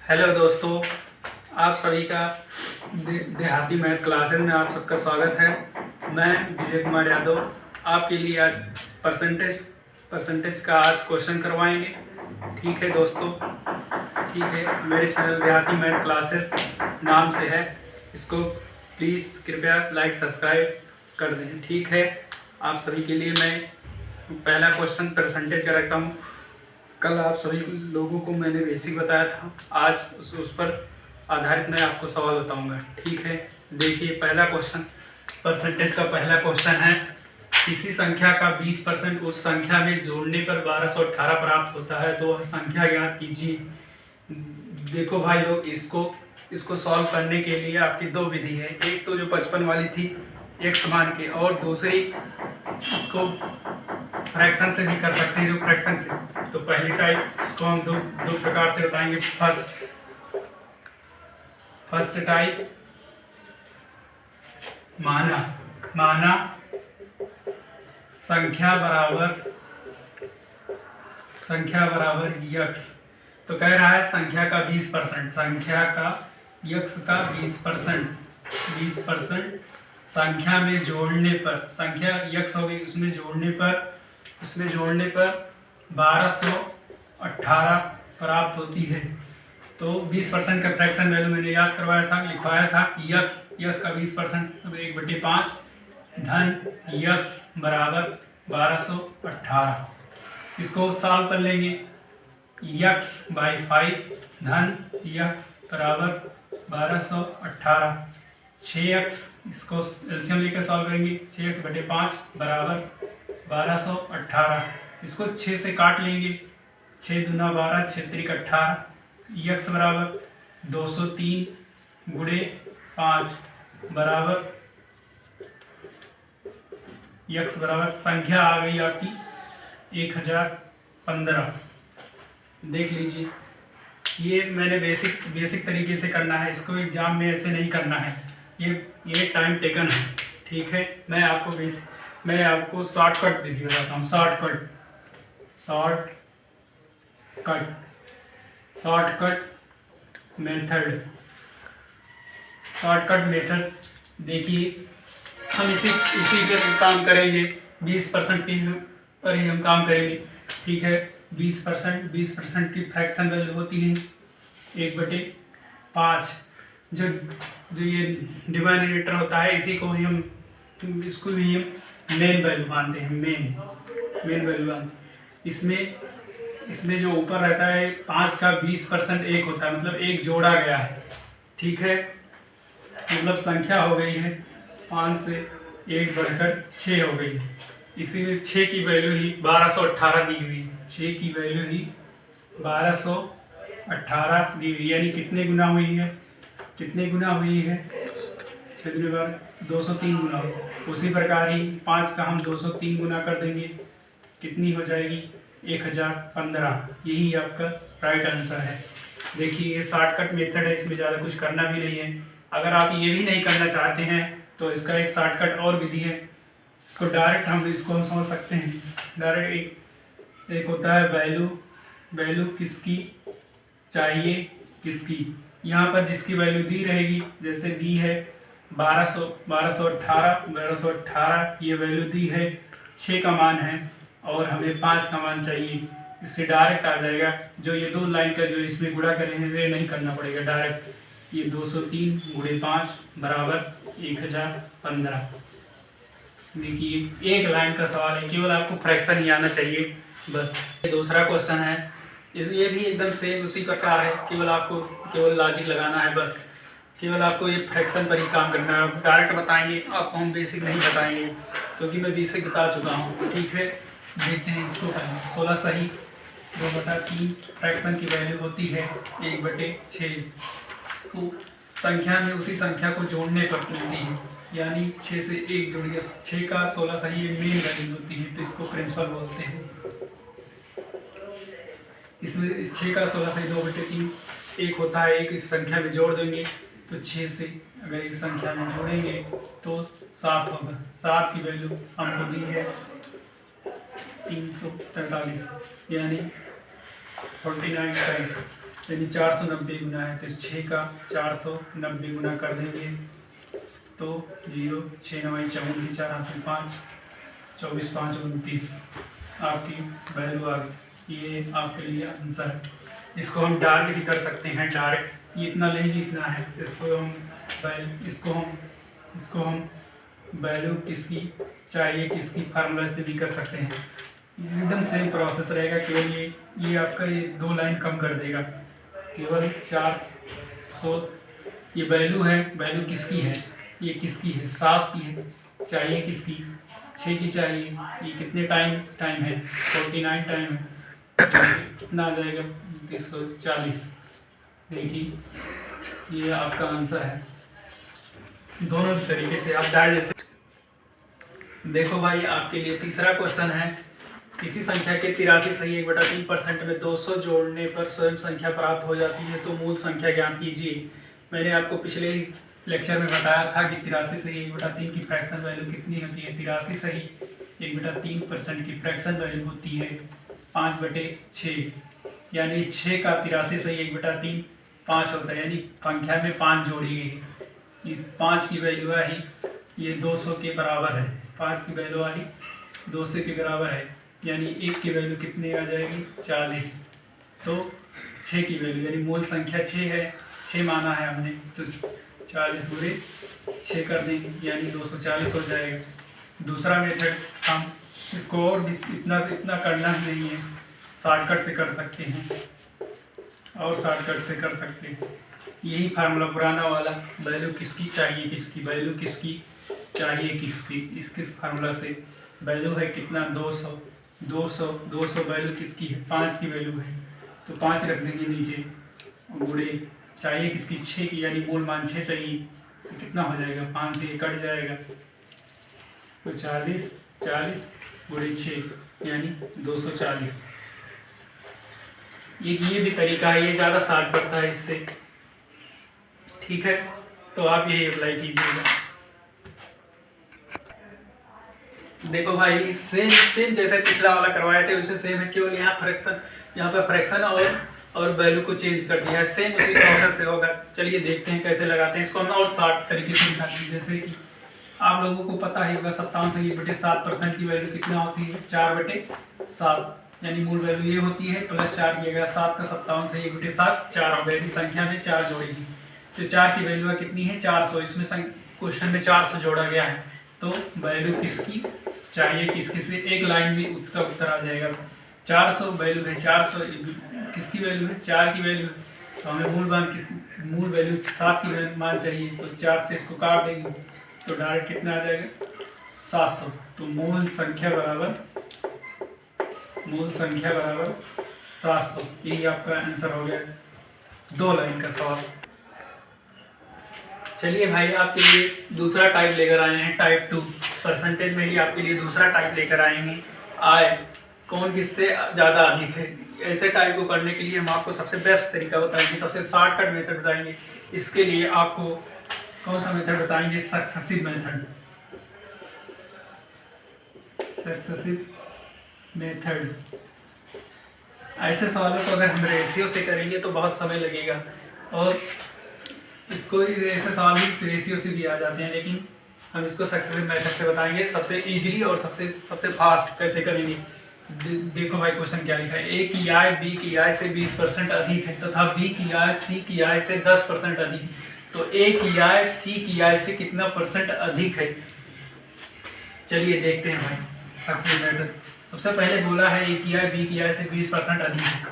Hello दोस्तों, आप सभी का देहाती मैथ क्लासेस में आप सबका स्वागत है। मैं विजय कुमार यादव आपके लिए आज परसेंटेज का आज क्वेश्चन करवाएंगे। ठीक है दोस्तों, ठीक है। मेरे चैनल देहाती मैथ क्लासेस नाम से है, इसको प्लीज़ कृपया लाइक सब्सक्राइब कर दें। ठीक है, आप सभी के लिए मैं पहला क्वेश्चन परसेंटेज का रखता हूँ। कल आप सभी लोगों को मैंने बेसिक बताया था, आज उस पर आधारित मैं आपको सवाल बताऊंगा। ठीक है, देखिए पहला क्वेश्चन, परसेंटेज का पहला क्वेश्चन है, किसी संख्या का 20% उस संख्या में जोड़ने पर 1218 प्राप्त होता है, तो वह संख्या ज्ञात कीजिए। देखो भाई लोग, इसको सॉल्व करने के लिए आपकी दो विधि है। एक तो जो 55 वाली थी एक मान के, और दूसरी इसको फ्रैक्शन से भी कर सकते हैं, जो फ्रैक्शन से। तो पहली टाइप इसको हम दो प्रकार से बताएंगे। फर्स्ट टाइप माना संख्या बराबर यक्स। तो कह रहा है संख्या का 20%, संख्या का यक्स का 20% संख्या में जोड़ने पर, संख्या यक्स हो गई, उसमें जोड़ने पर 1218 प्राप्त होती है। तो 20% का फ्रैक्शन वैल्यू मैंने याद करवाया था, लिखवाया था। यक्स का 20%, तो 1/5 धन यक्स बराबर 1218। इसको सॉल्व कर लेंगे। यक्स बाई 5 धन यक्स बराबर 1218। 6x, इसको एलसीएम लेकर सॉल्व करेंगे। 6x/5 बराबर 1218। इसको 6 से काट लेंगे। 6 दूना 12, 6 त्रिक 18। यक्स बराबर 203 गुणे 5 बराबर, यक्स बराबर संख्या आ गई आपकी 1015। देख लीजिए, ये मैंने बेसिक तरीके से करना है, इसको एग्जाम में ऐसे नहीं करना है, ये टाइम टेकन है। ठीक है, मैं आपको शॉर्टकट विधि बताता हूँ। शॉर्टकट मेथड देखिए, हम इसी पे काम करेंगे। 20% पर ही हम काम करेंगे। ठीक है, 20% की फ्रैक्शन वैल्यू होती है 1/5। जो ये डिनोमिनेटर होता है, इसको भी हम मेन वैल्यू मानते हैं। मेन वैल्यू मानते हैं। इसमें जो ऊपर रहता है 5 का 20% 1 होता है, मतलब 1 जोड़ा गया है। ठीक है, मतलब संख्या हो गई है 5 से 1 बढ़कर 6 हो गई। इसी में 6 की वैल्यू ही 1218 दी हुई है। 6 की वैल्यू ही 1218 दी हुई, यानी कितने गुना हुई है? 6 दूनी 12, 203 गुना हो। उसी प्रकार ही 5 का हम 203 गुना कर देंगे, कितनी हो जाएगी? 1015। यही आपका राइट आंसर है। देखिए, ये शॉर्टकट मेथड है, इसमें ज़्यादा कुछ करना भी नहीं है। अगर आप ये भी नहीं करना चाहते हैं तो इसका एक शॉर्टकट और विधि है। इसको डायरेक्ट हम समझ सकते हैं। डायरेक्ट एक होता है वैल्यू किसकी चाहिए, किसकी। यहाँ पर जिसकी वैल्यू दी रहेगी, जैसे दी है 1218 ये वैल्यू दी है, 6 का मान है और हमें 5 का मान चाहिए। इससे डायरेक्ट आ जाएगा। जो ये दो लाइन का जो इसमें गुणा करें हैं, ये नहीं करना पड़ेगा, डायरेक्ट ये 203 गुणे 5 बराबर 1015। देखिए, एक लाइन का सवाल है, केवल आपको फ्रैक्शन ही आना चाहिए बस। दूसरा क्वेश्चन है, ये भी एकदम सेम उसी प्रकार है, केवल लॉजिक लगाना है बस। केवल आपको ये फ्रैक्शन पर ही काम करना है। डायरेक्ट बताएंगे आपको, हम बेसिक नहीं बताएंगे, क्योंकि मैं बेसिक बता चुका हूँ। ठीक है, देखते हैं इसको। 16 सही 2/3 फ्रैक्शन की वैल्यू होती है 1/6। इसको संख्या में उसी संख्या को जोड़ने पर मिलती है, यानी 6 से 1 जोड़िए। 6 का 16 सही मेन वैल्यू होती है, तो इसको प्रिंसिपल बोलते हैं। इसमें इस 6 का 16 सही 2/3 1 होता है। एक इस संख्या में जोड़ देंगे तो 6 से अगर एक संख्या में जोड़ेंगे तो 7 होगा। 7 की वैल्यू हमको दी है 343, यानी 49 टाइम यानी 490 गुना है, तो 6 का 490 गुना कर देंगे तो 0, 6 9 54, 4 हासिल 5, 24 5 29 आपकी वैल्यू आ गई। ये आपके लिए आंसर है। इसको हम डायरेक्ट भी कर सकते हैं, डायरेक्ट ये इतना नहीं लिखना है, इसको हम वैल्यू किसकी चाहिए किसकी फार्मूला से भी कर सकते हैं। एकदम सेम प्रोसेस रहेगा, केवल ये आपका ये 2 लाइन कम कर देगा। केवल 400 ये वैल्यू है, वैल्यू किसकी है, ये किसकी है, 7 की है, चाहिए किसकी 6 की चाहिए। ये कितने टाइम है, 49 टाइम है, कितना आ जाएगा 340। देखिए ये आपका आंसर है। दोनों तरीके से आप चाहे जैसे। देखो भाई आपके लिए तीसरा क्वेश्चन है, किसी संख्या के 83 सही 1/3% में 200 जोड़ने पर स्वयं संख्या प्राप्त हो जाती है, तो मूल संख्या ज्ञात कीजिए। मैंने आपको पिछले ही लेक्चर में बताया था कि 83 सही 1/3 की फ्रैक्शन वैल्यू कितनी होती है। 83 सही 1/3% की फ्रैक्शन वैल्यू होती है 5/6, यानी 6 का 83 सही 1/3 5 होता है, यानी संख्या में 5 जोड़ी गई है। ये 5 की वैल्यू आई, ये 200 के बराबर है। 5 की वैल्यू आई 200 के बराबर है, यानी 1 की वैल्यू कितनी आ जाएगी 40। तो 6 की वैल्यू यानी मूल संख्या 6 है, 6 माना है हमने, तो 40 गुणे 6 कर देंगे, यानी 240 हो जाएगा। दूसरा मेथड हम इसको और भी इतना से इतना करना ही नहीं है, शॉर्टकट से कर सकते हैं और शॉर्टकट से कर सकते हैं। यही फार्मूला पुराना वाला, वैल्यू किसकी चाहिए किसकी, वैल्यू किसकी चाहिए किसकी, इसके फार्मूला से वैल्यू है कितना 200 वैल्यू किसकी है 5 की वैल्यू है, तो 5 रख देंगे नीचे, गुणे चाहिए किसकी 6 की, यानी मूल मान 6 चाहिए, तो कितना हो जाएगा 5 से कट जाएगा, तो 40 गुणे 6 यानी 240। ये भी तरीका है, ये ज़्यादा शार्ट पड़ता है इससे, ठीक है, तो आप यही अप्लाई कीजिएगा। देखो भाई सेम जैसे पिछला वाला करवाए थे उससे सेम है, केवल यहाँ पर फ्रैक्शन और वैल्यू को चेंज कर दिया है, सेम उसी प्रोसेस से होगा। चलिए देखते हैं कैसे लगाते हैं इसको, हम और शॉर्ट तरीके से दिखाते हैं। जैसे कि आप लोगों को पता ही होगा 57/7% की वैल्यू कितना होती है 4/7, यानी मूल वैल्यू ये होती है प्लस 4 किया गया 7 का 57/7 4 हो गया, संख्या में 4 जोड़ेगी, तो 4 की वैल्यू कितनी है 400। इसमें क्वेश्चन में 400 जोड़ा गया है, तो वैल्यू किसकी चाहिए किसके से एक लाइन में उसका उत्तर आ जाएगा। 400 वैल्यू है, 400 किसकी वैल्यू है 4 की वैल्यू है, तो हमें मूल वैल्यू 7 की मान चाहिए, तो 4 से इसको काट देंगे तो डायरेक्ट कितना आ जाएगा 700। तो मूल संख्या बराबर 700, यही आपका आंसर हो गया 2 लाइन का सवाल। चलिए भाई आपके लिए दूसरा टाइप लेकर आए हैं, टाइप 2 परसेंटेज में ही आपके लिए दूसरा टाइप लेकर आएंगे, आय कौन किससे ज़्यादा अधिक है। ऐसे टाइप को करने के लिए हम आपको सबसे बेस्ट तरीका बताएंगे, सबसे शॉर्टकट मेथड बताएंगे। इसके लिए आपको कौन सा मेथड बताएंगे, सक्सेसिव मेथड। ऐसे सवालों को अगर हम रेशियो से करेंगे तो बहुत समय लगेगा, और इसको ऐसे सवाल भी रेशियो से भी आ जाते हैं, लेकिन हम इसको सक्सेसिव मेथड से बताएंगे सबसे इजीली और सबसे फास्ट कैसे करेंगे। देखो भाई क्वेश्चन क्या लिखा है, ए की आय बी की आय से 20% अधिक है तथा बी की आय सी की आय से 10% अधिक है, तो ए की आय सी की आय से कितना परसेंट अधिक है। चलिए देखते हैं भाई सक्सेसिव मेथड। सबसे पहले बोला है ए की आय बी की आय से 20% अधिक है,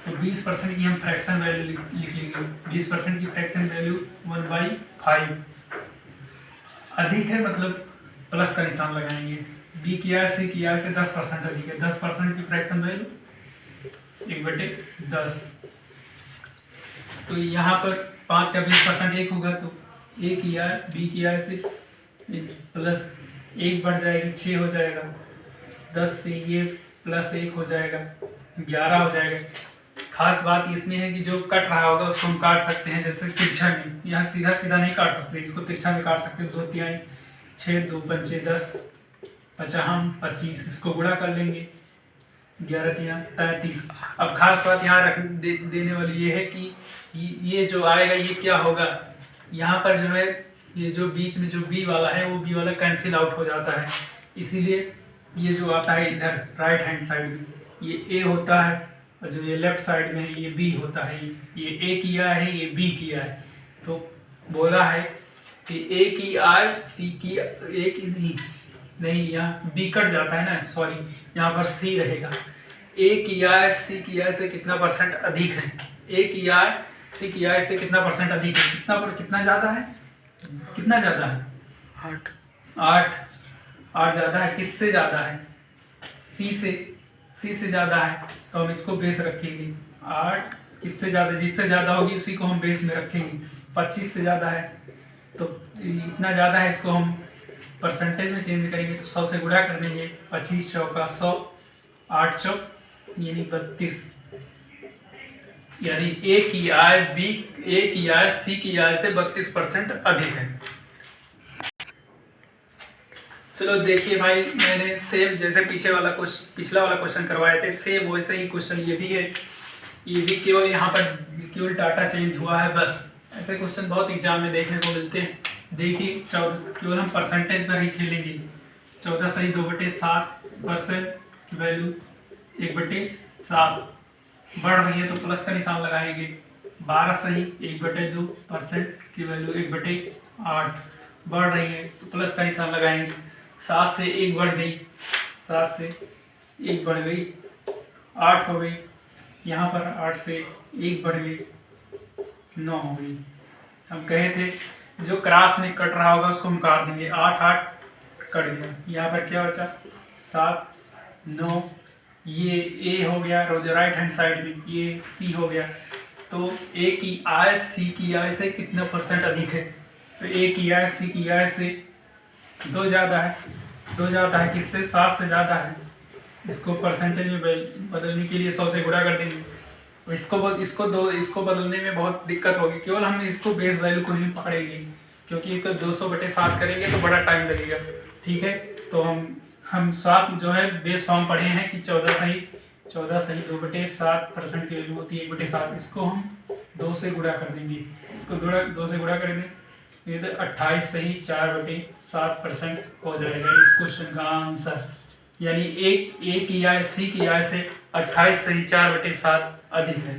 तो 20% की हम फ्रैक्शन वैल्यू लिख लेंगे। 20% की फ्रैक्शन वैल्यू 1/5, अधिक है मतलब प्लस का निशान लगाएंगे। बी की आय सी की आय से 10% अधिक है, 10% की फ्रैक्शन वैल्यू 1/10, तो यहाँ पर 5 का 20% 1 होगा, तो ए की आय बी की आय से प्लस 1 बढ़ जाएगी 6 हो जाएगा, 10 से ये प्लस 1 हो जाएगा 11 हो जाएगा। खास बात इसमें है कि जो कट रहा होगा उसको हम काट सकते हैं, जैसे तिरछा में, यहाँ सीधा नहीं काट सकते, इसको तिरछा में काट सकते हैं। 2 तिहाई 6 2 पंचे 10 55 25, इसको गुणा कर लेंगे 11 तिया 33। अब खास बात यहाँ देने वाली ये है कि ये जो आएगा ये क्या होगा, यहाँ पर जो है ये जो बीच में जो बी वाला है वो बी वाला कैंसिल आउट हो जाता है, इसीलिए ये जो आता है इधर राइट हैंड साइड में ये ए होता है, और जो ये लेफ्ट साइड में है ये बी होता है। ये ए किया है, ये बी किया है। तो बोला है कि ए की आय सी की ए की नहीं यहाँ बी कट जाता है ना, सॉरी यहाँ पर सी रहेगा। ए की आय सी की आय से कितना परसेंट अधिक है, ए की आय सी की आय से कितना परसेंट अधिक है, कितना ज़्यादा है, कितना ज़्यादा है, 8 ज़्यादा है। किससे ज़्यादा है, सी से ज़्यादा है, तो हम इसको बेस रखेंगे। 8 किससे ज़्यादा, जिससे ज़्यादा होगी उसी को हम बेस में रखेंगे। 25 से ज़्यादा है तो इतना ज़्यादा है, इसको हम परसेंटेज में चेंज करेंगे तो 100 से गुणा कर देंगे। 25 चौका 100, 8 चौक यानी 32, यानी ए की आय सी की आय से 32% अधिक है। चलो देखिए भाई, मैंने सेम जैसे पिछला वाला क्वेश्चन करवाए थे सेम वैसे ही क्वेश्चन ये भी है। ये भी केवल यहाँ पर केवल डाटा चेंज हुआ है बस। ऐसे क्वेश्चन बहुत एग्जाम में देखने को मिलते हैं। देखिए केवल हम परसेंटेज पर ही खेलेंगे। 14 सही 2/7% की वैल्यू 1/7 बढ़ रही है तो प्लस का निशान लगाएंगे। 12 सही 1/2% की वैल्यू 1/8 बढ़ रही है तो प्लस का निशान लगाएंगे। 7 से 1 बढ़ गई, 7 से 1 बढ़ गई, 8 हो गई। यहाँ पर 8 से 1 बढ़ गई, 9 हो गई। हम कहे थे जो क्रॉस में कट रहा होगा उसको हम काट देंगे। 8 कट गया, यहाँ पर क्या बचा 7 9, ये ए हो गया और जो राइट हैंड साइड में ये सी हो गया। तो ए की आय सी की आय से कितना परसेंट अधिक है, तो ए की आय सी की आय से 2 ज़्यादा है। 2 ज़्यादा है किससे, 7 से ज़्यादा है। इसको परसेंटेज में बदलने के लिए 100 से गुणा कर देंगे। इसको बदलने में बहुत दिक्कत होगी, केवल हम इसको बेस वैल्यू को ही पकड़ेंगे क्योंकि 200/7 करेंगे तो बड़ा टाइम लगेगा। ठीक है, तो हम 7 जो है बेस फॉर्म पढ़े हैं कि 14 सही 2/7% की वैल्यू होती है 1/7। इसको हम 2 से गुणा कर देंगे, इसको 2 से गुणा कर देंगे तो 28 सही 4/7% हो जाएगा इस क्वेश्चन का आंसर। यानी ए की आय सी की आय से 28 सही 4/7 अधिक है।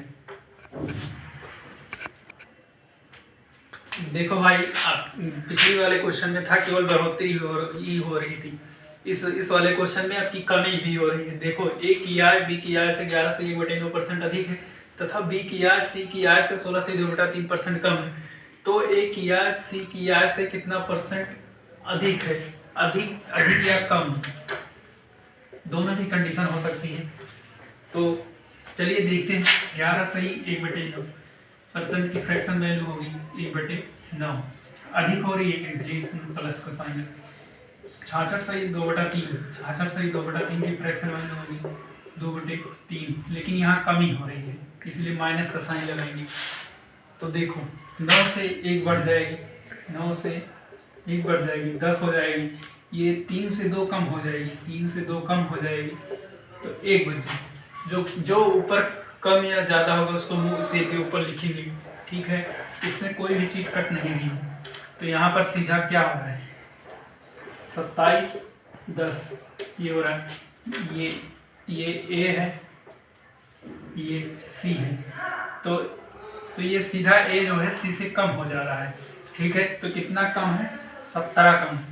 देखो भाई, पिछले वाले क्वेश्चन में था केवल बढ़ोतरी हो रही थी, इस वाले क्वेश्चन में आपकी कमी भी हो रही है। देखो ए की आय बी की आय से 11 से 1/9% अधिक है तथा बी की आय सी की आय से 16 से 2/3% कम है। तो ए की आय सी की आय से कितना परसेंट अधिक है, अधिक या कम, दोनों भी कंडीशन हो सकती है। तो चलिए देखते हैं। 11 सही 1/9% की फ्रैक्शन वैल्यू होगी 1/9, अधिक हो रही है इसलिए इसमें प्लस का साइन है। 66 सही 2/3 की फ्रैक्शन वैल्यू होगी 2/3, लेकिन यहाँ कमी हो रही है इसलिए माइनस का साइन लगाएंगे। तो देखो 9 से 1 बढ़ जाएगी, 9 से 1 बढ़ जाएगी 10 हो जाएगी। ये 3 से 2 कम हो जाएगी, 3 से 2 कम हो जाएगी तो 1 बच जाएगी। जो ऊपर कम या ज़्यादा होगा उसको मुँह दे के ऊपर लिखेंगे। ठीक है, इसमें कोई भी चीज़ कट नहीं रही है तो यहाँ पर सीधा क्या हो रहा है 27 10 ये हो रहा है। ये ए है, ये सी है, तो ये सीधा ए जो है सी से कम हो जा रहा है। ठीक है, तो कितना कम है 17 कम है,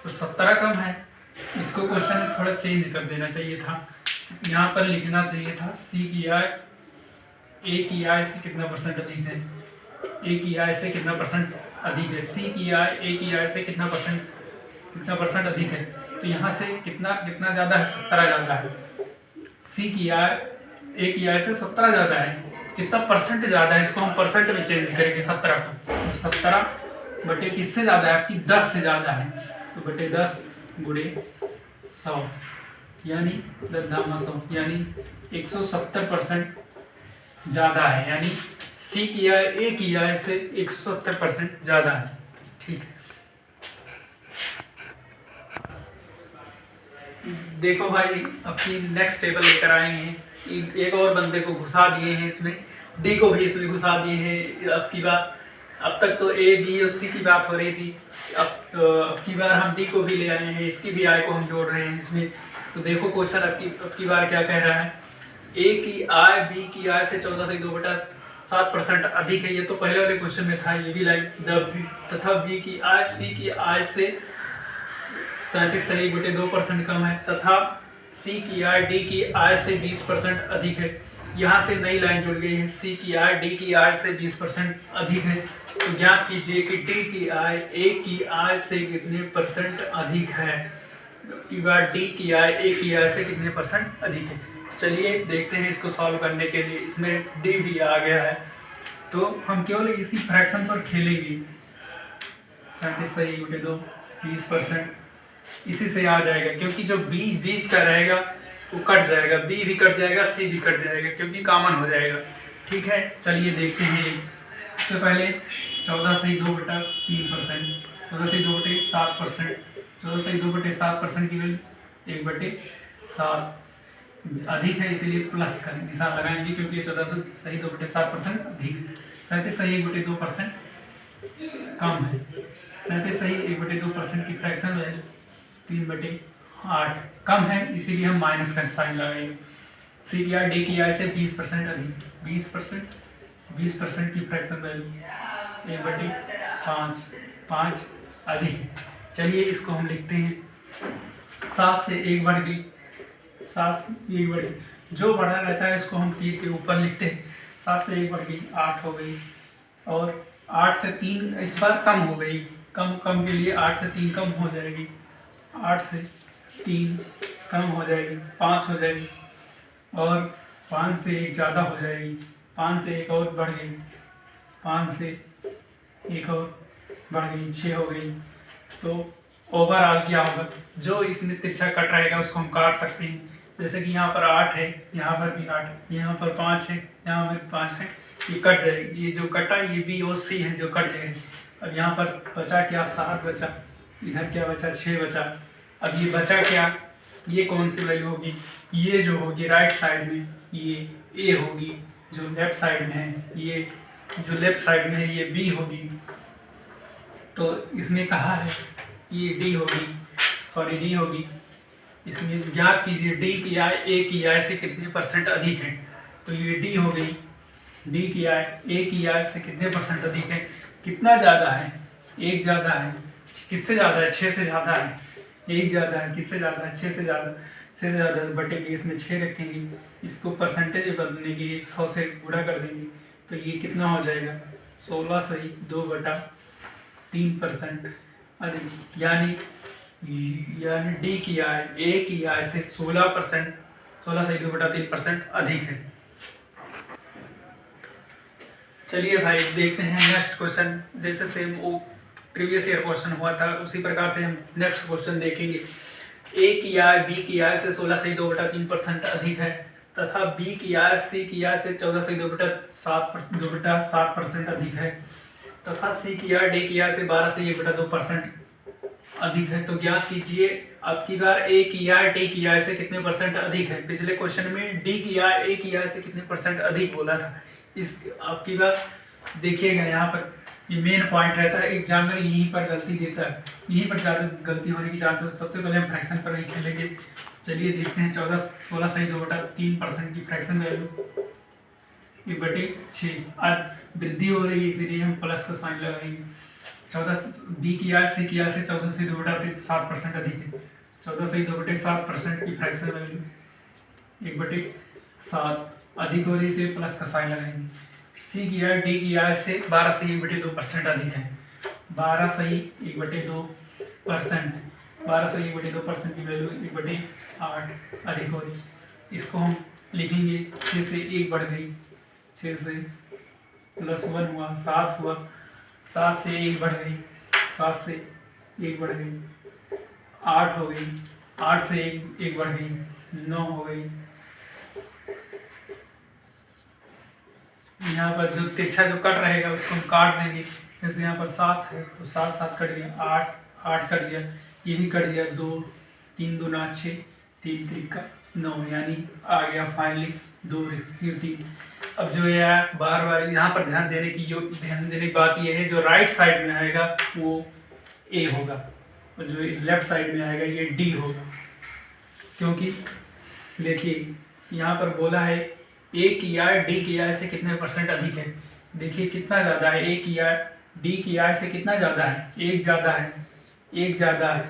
तो 17 कम है। इसको क्वेश्चन में थोड़ा चेंज कर देना चाहिए था, यहाँ पर लिखना चाहिए था सी की आय ए की आय से कितना परसेंट अधिक है, ए की आय से कितना परसेंट अधिक है, सी की आय ए की आय से कितना परसेंट अधिक है। तो यहाँ से कितना ज़्यादा है 17 ज़्यादा है। सी की आय ए की आय से 17 ज़्यादा है, कितना परसेंट ज़्यादा है इसको हम परसेंट में चेंज करेंगे 17 को। 17 बटे किससे ज़्यादा है आपकी 10 से ज़्यादा है, तो बटे 10 गुणे 100 यानी 10 यानी 170% ज़्यादा है। यानी सी की आय ए की आय से 170% ज़्यादा है। ठीक है। देखो भाई, अपनी नेक्स्ट टेबल लेकर आए हैं। एक और बंदे को घुसा दिए हैं इसमें, डी को भी इसमें घुसा दिए हैं। अब की बार, अब तक तो ए बी और सी की बात हो रही थी, अब की बार हम डी को भी ले आए हैं, इसकी भी आय को हम जोड़ रहे हैं इसमें। तो देखो क्वेश्चन अब की बार क्या कह रहा है। ए की आय बी की आय से 14 से 2/7% अधिक है। ये तो पहले वाले क्वेश्चन में था, ये भी लाइक तथा बी की आय सी की आय से 37.2% कम है, तथा सी की आय डी की आय से 20% अधिक है। यहाँ से नई लाइन जुड़ गई है, सी की आय डी की आय से 20% अधिक है। तो ज्ञात कीजिए कि डी की आय ए की आय से कितने परसेंट अधिक है। डी की आय ए की आय से कितने परसेंट अधिक है। चलिए देखते हैं इसको सॉल्व करने के लिए। इसमें डी भी आ गया है, तो हम केवल इसी फ्रैक्शन पर खेलेंगे। 37/2 20%, इसी से आ जाएगा, क्योंकि जो बीच का रहेगा वो कट जाएगा, बी भी कट जाएगा, सी भी कट जाएगा, क्योंकि कॉमन हो जाएगा। ठीक है, चलिए देखते हैं। सबसे पहले 14/2/3%, 14/2/7%, 14/2/7% की वैल्यू 1/7 अधिक है, इसीलिए प्लस का निशान लगाएंगे, क्योंकि 14/2/7% अधिक है। 37/1/2% कम है। 37/1/2% की फ्रैक्शन वैल्यू 3/8 कम है, इसीलिए हम माइनस का साइन लगाएंगे। सी की आय डी की आय से 20% अधिक, 20% की फ्रैक्शन वैल्यू 1/5 अधिक है। चलिए इसको हम लिखते हैं। 7 से 1 बढ़ गई, 7 से 1 बढ़ गई, जो बढ़ा रहता है इसको हम तीर के ऊपर लिखते हैं। 7 से 1 बढ़ गई, 8 हो गई, और 8 से 3 इस बार कम हो गई, कम के लिए 8 से 3 कम हो जाएगी, 8 से 3 कम हो जाएगी, 5 हो जाएगी, और 5 से 1 ज़्यादा हो जाएगी, 5 से 1 और बढ़ गई, 5 से 1 और बढ़ गई, 6 हो गई। तो ओवरऑल क्या होगा, जो इसमें तिरछा कट रहेगा उसको हम काट सकते हैं। जैसे कि यहाँ पर 8 है, यहाँ पर भी 8 है, यहाँ पर 5 है, यहाँ पर 5 है, ये कट जाएगी। ये जो कटा ये बी और सी है जो कट जाएगी। अब यहाँ पर बचा क्या, 7 बचा, इधर क्या बचा, 6 बचा। अब ये बचा क्या, ये कौन सी वैल्यू होगी, ये जो होगी राइट साइड में ये ए होगी, जो लेफ्ट साइड में है ये, जो लेफ्ट साइड में है ये बी होगी। तो इसमें कहा है ये डी होगी, सॉरी डी होगी। इसमें ज्ञात कीजिए डी की आय ए की आय से कितने परसेंट अधिक है। तो ये डी हो गई, डी की आय ए की आय से कितने परसेंट अधिक है। कितना ज़्यादा है, 1 ज़्यादा है। किससे ज़्यादा है, 6 से ज़्यादा है। 1 ज़्यादा है, किससे ज़्यादा है, 6 से ज़्यादा, 6 से ज़्यादा बटे के इसमें 6 रखेंगे, इसको परसेंटेज बदलने के लिए 100 से गुणा कर देंगे। तो ये कितना हो जाएगा, 16/2/3% अधिक, यानी डी की आय ए की आय से 16%, 16/2/3% अधिक है। चलिए भाई देखते हैं नेक्स्ट क्वेश्चन। जैसे सेम वो प्रीवियस ईयर क्वेश्चन हुआ था उसी प्रकार से हम नेक्स्ट क्वेश्चन देखेंगे। ए की आय बी की आय से 16/2/3% अधिक है, तथा बी की आय सी की आय से 14/2/7% अधिक है, तथा सी की आय डी की आय से 12/1/2% अधिक है। तो ज्ञात कीजिए अब की बार ए की आय डी की आय से कितने परसेंट अधिक है। पिछले क्वेश्चन में डी की आय ए की आय से कितने परसेंट अधिक बोला था। इस अब की बार देखिएगा, यहाँ पर ये मेन पॉइंट रहता है, एग्जामिनर यहीं पर गलती देता है, यहीं पर ज़्यादा गलती होने की चांस है। सबसे पहले हम फ्रैक्शन पर ही खेलेंगे। चलिए देखते हैं। 16/2/3% की फ्रैक्शन वैल्यू 1/6। आज वृद्धि हो रही है इसीलिए हम प्लस का साइन लगाएंगे। 14 बी की आय सी की आय से 14/2/7% अधिक है। 14/2/7% की फ्रैक्शन वैल्यू 1/7 अधिक हो रही है, इसे प्लस का साइन लगाएंगे। सी की आय डी की आय से 12/1/2% अधिक है। 12/1/2%, 12/1/2% की वैल्यू 1/8 अधिक हो रही है। इसको हम लिखेंगे 6 से 1 बढ़ गई, 6 से +1 हुआ, 7 हुआ, 7 से 1 बढ़ गई, 7 से 1 बढ़ गई, 8 हो गई, 8 से 1 बढ़ गई, 9 हो गई। यहाँ पर जो तिरछा जो कट रहेगा उसको हम काट देंगे। जैसे यहाँ पर 7 है तो 7 कट गया, 8 कट गया, ये भी कट गया, 2 3 दूना 6, 3 3 9, यानी आ गया फाइनली 2 3। अब जो है बार बार यहाँ पर ध्यान देने की बात यह है, जो राइट साइड में आएगा वो ए होगा और जो लेफ्ट साइड में आएगा ये डी होगा। क्योंकि देखिए यहाँ पर बोला है ए की आय डी की आय से कितने % अधिक है। देखिए कितना ज़्यादा है, ए की आय डी की आय से कितना ज़्यादा है, एक ज़्यादा है।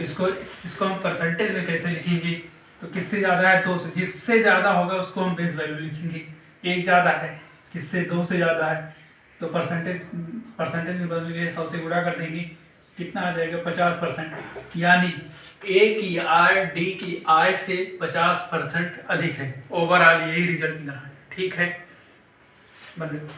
इसको हम परसेंटेज में कैसे लिखेंगे, तो किससे ज़्यादा है 2 से, जिससे ज़्यादा होगा उसको हम बेस वैल्यू लिखेंगे। एक ज़्यादा है किससे, 2 से ज़्यादा है, तो परसेंटेज में बदल के 100 से गुणा कर देंगे, कितना आ जाएगा 50%। यानी ए की आय डी की आय से 50% अधिक है। ओवरऑल यही रिजल्ट निकला है। ठीक है, बंद।